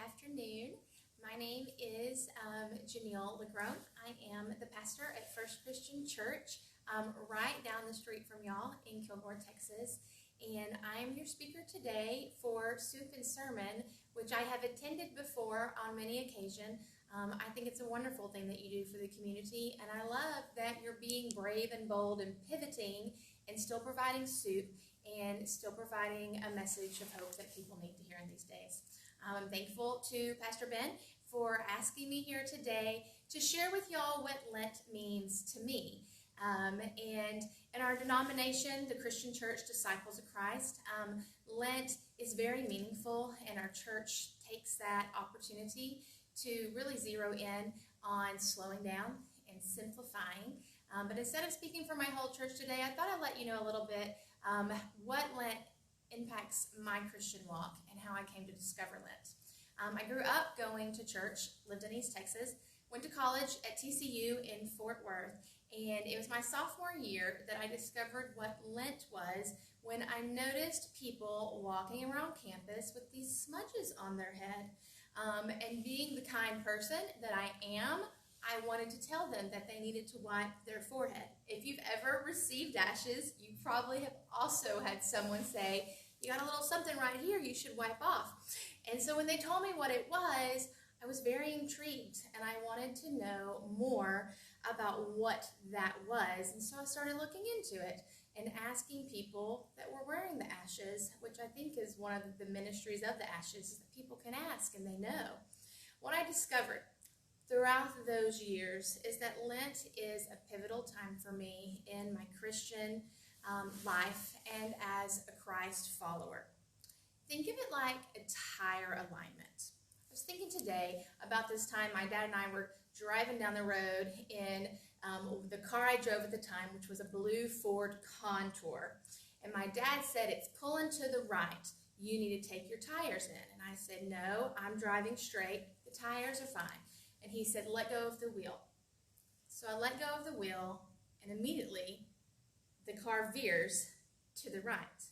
afternoon. My name is Janelle Legrone. I am the pastor at First Christian Church right down the street from y'all in Kilgore, Texas. And I'm your speaker today for Soup and Sermon, which I have attended before on many occasions. I think it's a wonderful thing that you do for the community, and I love that you're being brave and bold and pivoting and still providing soup and still providing a message of hope that people need to hear in these days. I'm thankful to Pastor Ben for asking me here today to share with y'all what Lent means to me. And in our denomination, the Christian Church Disciples of Christ, Lent is very meaningful, and our church takes that opportunity to really zero in on slowing down and simplifying. But instead of speaking for my whole church today, I thought I'd let you know a little bit what Lent impacts my Christian walk and how I came to discover Lent. I grew up going to church, lived in East Texas, went to college at TCU in Fort Worth, and it was my sophomore year that I discovered what Lent was when I noticed people walking around campus with these smudges on their head. And being the kind person that I am, I wanted to tell them that they needed to wipe their forehead. If you've ever received ashes, you probably have also had someone say, "You got a little something right here, you should wipe off." And so when they told me what it was, I was very intrigued, and I wanted to know more about what that was. And so I started looking into it and asking people that were wearing the ashes, which I think is one of the ministries of the ashes, is that people can ask and they know. What I discovered throughout those years is that Lent is a pivotal time for me in my Christian life and as a Christ follower. Think of it like a tire alignment. I was thinking today about this time my dad and I were driving down the road in the car I drove at the time, which was a blue Ford Contour. And my dad said, "It's pulling to the right. You need to take your tires in." And I said, "No, I'm driving straight. The tires are fine." And he said, "Let go of the wheel." So I let go of the wheel, and immediately the car veers to the right.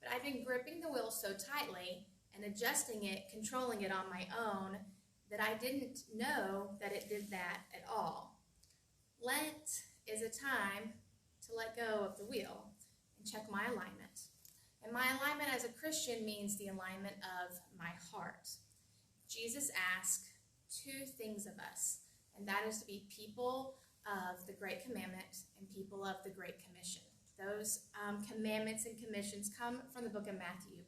But I've been gripping the wheel so tightly and adjusting it, controlling it on my own, that I didn't know that it did that at all. Lent is a time to let go of the wheel and check my alignment. And my alignment as a Christian means the alignment of my heart. Jesus asked two things of us, and that is to be people of the Great Commandment and people of the Great Commission. Those commandments and commissions come from the book of Matthew.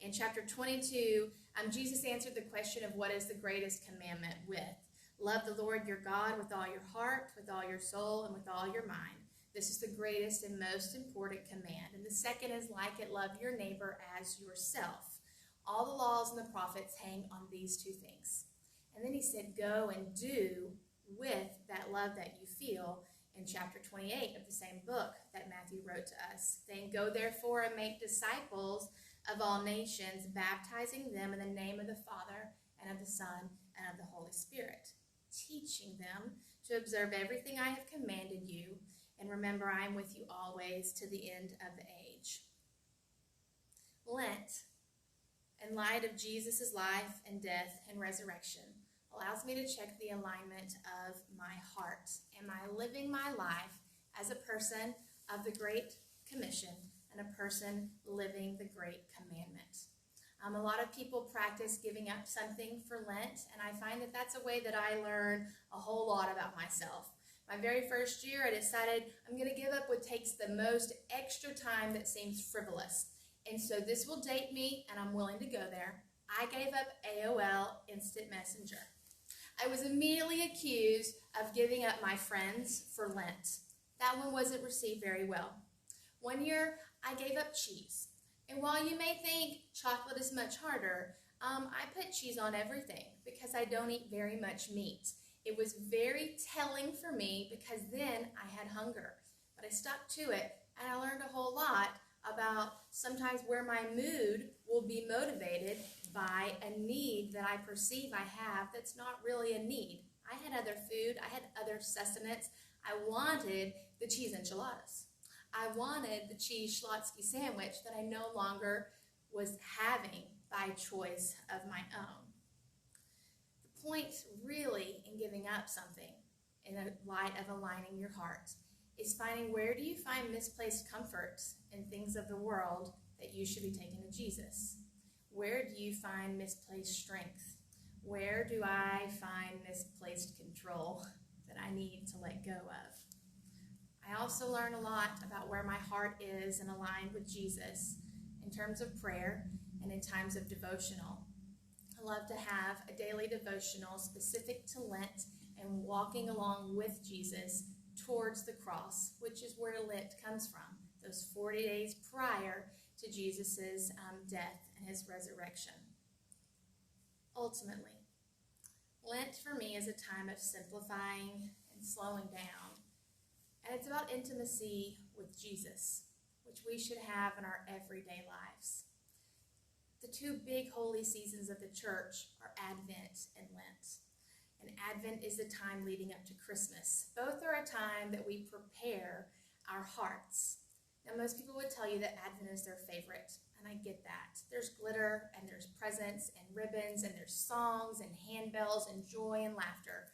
In chapter 22, Jesus answered the question of what is the greatest commandment with. Love the Lord your God with all your heart, with all your soul, and with all your mind. This is the greatest and most important command. And the second is like it, love your neighbor as yourself. All the laws and the prophets hang on these two things. And then he said, go and do with that love that you feel in chapter 28 of the same book that Matthew wrote to us. Then go therefore and make disciples of all nations, baptizing them in the name of the Father and of the Son and of the Holy Spirit, teaching them to observe everything I have commanded you. And remember, I am with you always to the end of the age. Lent, in light of Jesus' life and death and resurrection, allows me to check the alignment of my heart. Am I living my life as a person of the Great Commission and a person living the Great Commandment? A lot of people practice giving up something for Lent, and I find that that's a way that I learn a whole lot about myself. My very first year, I decided I'm going to give up what takes the most extra time that seems frivolous. And so this will date me, and I'm willing to go there. I gave up AOL Instant Messenger. I was immediately accused of giving up my friends for Lent. That one wasn't received very well. One year, I gave up cheese. And while you may think chocolate is much harder, I put cheese on everything because I don't eat very much meat. It was very telling for me because then I had hunger. But I stuck to it, and I learned a whole lot about sometimes where my mood will be motivated by a need that I perceive I have that's not really a need. I had other food. I had other sustenance. I wanted the cheese enchiladas. I wanted the cheese Schlotsky sandwich that I no longer was having by choice of my own. point really in giving up something in the light of aligning your heart is finding where do you find misplaced comforts in things of the world that you should be taking to Jesus? Where do you find misplaced strength? Where do I find misplaced control that I need to let go of? I also learn a lot about where my heart is and aligned with Jesus in terms of prayer and in times of devotional. I love to have a daily devotional specific to Lent and walking along with Jesus towards the cross, which is where Lent comes from, those 40 days prior to Jesus' death and his resurrection. Ultimately, Lent for me is a time of simplifying and slowing down, and it's about intimacy with Jesus, which we should have in our everyday lives. The two big holy seasons of the church are Advent and Lent. And Advent is the time leading up to Christmas. Both are a time that we prepare our hearts. Now, most people would tell you that Advent is their favorite, and I get that. There's glitter, and there's presents, and ribbons, and there's songs, and handbells, and joy, and laughter.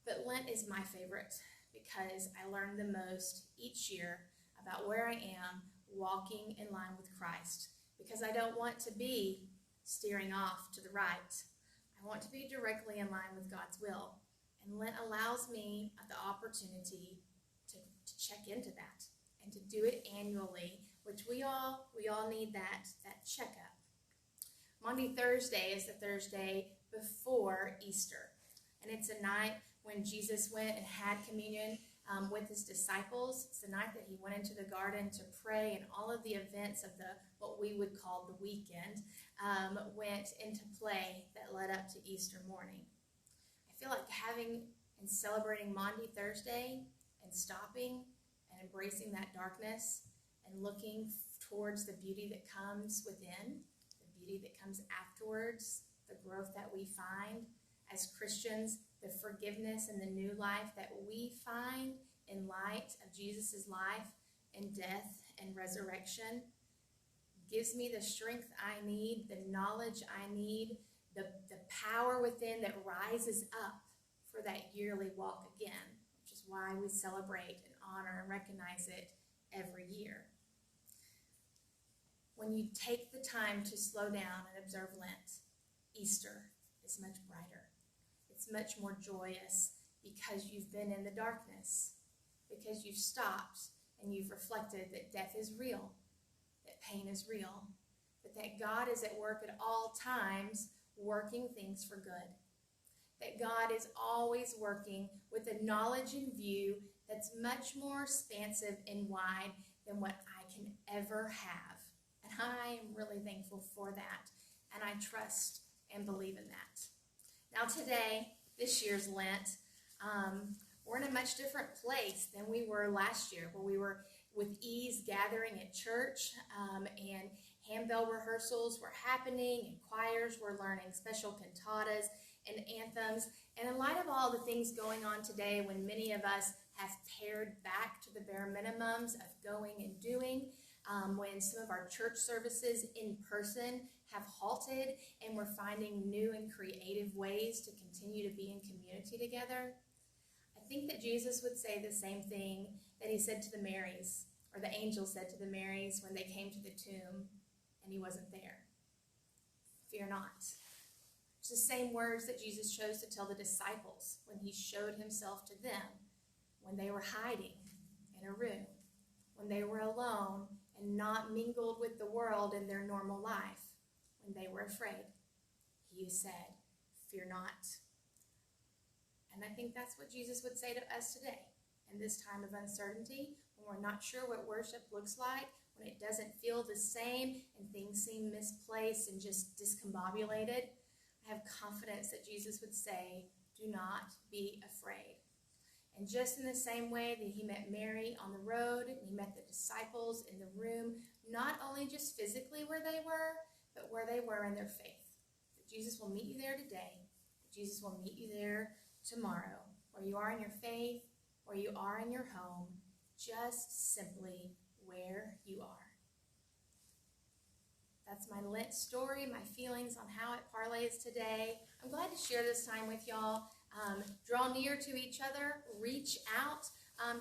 But Lent is my favorite because I learn the most each year about where I am walking in line with Christ, because I don't want to be steering off to the right. I want to be directly in line with God's will. And Lent allows me the opportunity to check into that and to do it annually, which we all need that checkup. Maundy Thursday is the Thursday before Easter. And it's a night when Jesus went and had communion with his disciples. It's the night that he went into the garden to pray, and all of the events of what we would call the weekend went into play that led up to Easter morning. I feel like having and celebrating Maundy Thursday and stopping and embracing that darkness and looking towards the beauty that comes within, the beauty that comes afterwards, the growth that we find as Christians, the forgiveness and the new life that we find in light of Jesus' life and death and resurrection gives me the strength I need, the knowledge I need, the power within that rises up for that yearly walk again, which is why we celebrate and honor and recognize it every year. When you take the time to slow down and observe Lent, Easter is much brighter. It's much more joyous because you've been in the darkness, because you've stopped and you've reflected that death is real, that pain is real, but that God is at work at all times working things for good, that God is always working with a knowledge in view that's much more expansive and wide than what I can ever have. And I am really thankful for that, and I trust and believe in that. Now today, this year's Lent, we're in a much different place than we were last year, where we were with ease gathering at church, and handbell rehearsals were happening, and choirs were learning special cantatas and anthems. And in light of all the things going on today, when many of us have pared back to the bare minimums of going and doing, when some of our church services in person have halted and we're finding new and creative ways to continue to be in community together, I think that Jesus would say the same thing that he said to the Marys, or the angel said to the Marys when they came to the tomb and he wasn't there. Fear not. It's the same words that Jesus chose to tell the disciples when he showed himself to them when they were hiding in a room, when they were alone and not mingled with the world in their normal life, when they were afraid. He said, fear not. And I think that's what Jesus would say to us today in this time of uncertainty, when we're not sure what worship looks like, when it doesn't feel the same and things seem misplaced and just discombobulated. I have confidence that Jesus would say, do not be afraid. And just in the same way that he met Mary on the road, and he met the disciples in the room, not only just physically where they were, but where they were in their faith. That Jesus will meet you there today. That Jesus will meet you there tomorrow, where you are in your faith, where you are in your home, just simply where you are. That's my Lent story, my feelings on how it parlays today. I'm glad to share this time with y'all. Draw near to each other, reach out.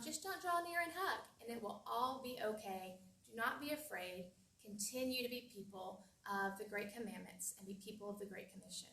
Just don't draw near and hug, and it will all be okay. Do not be afraid. Continue to be people of the Great Commandments and be people of the Great Commission.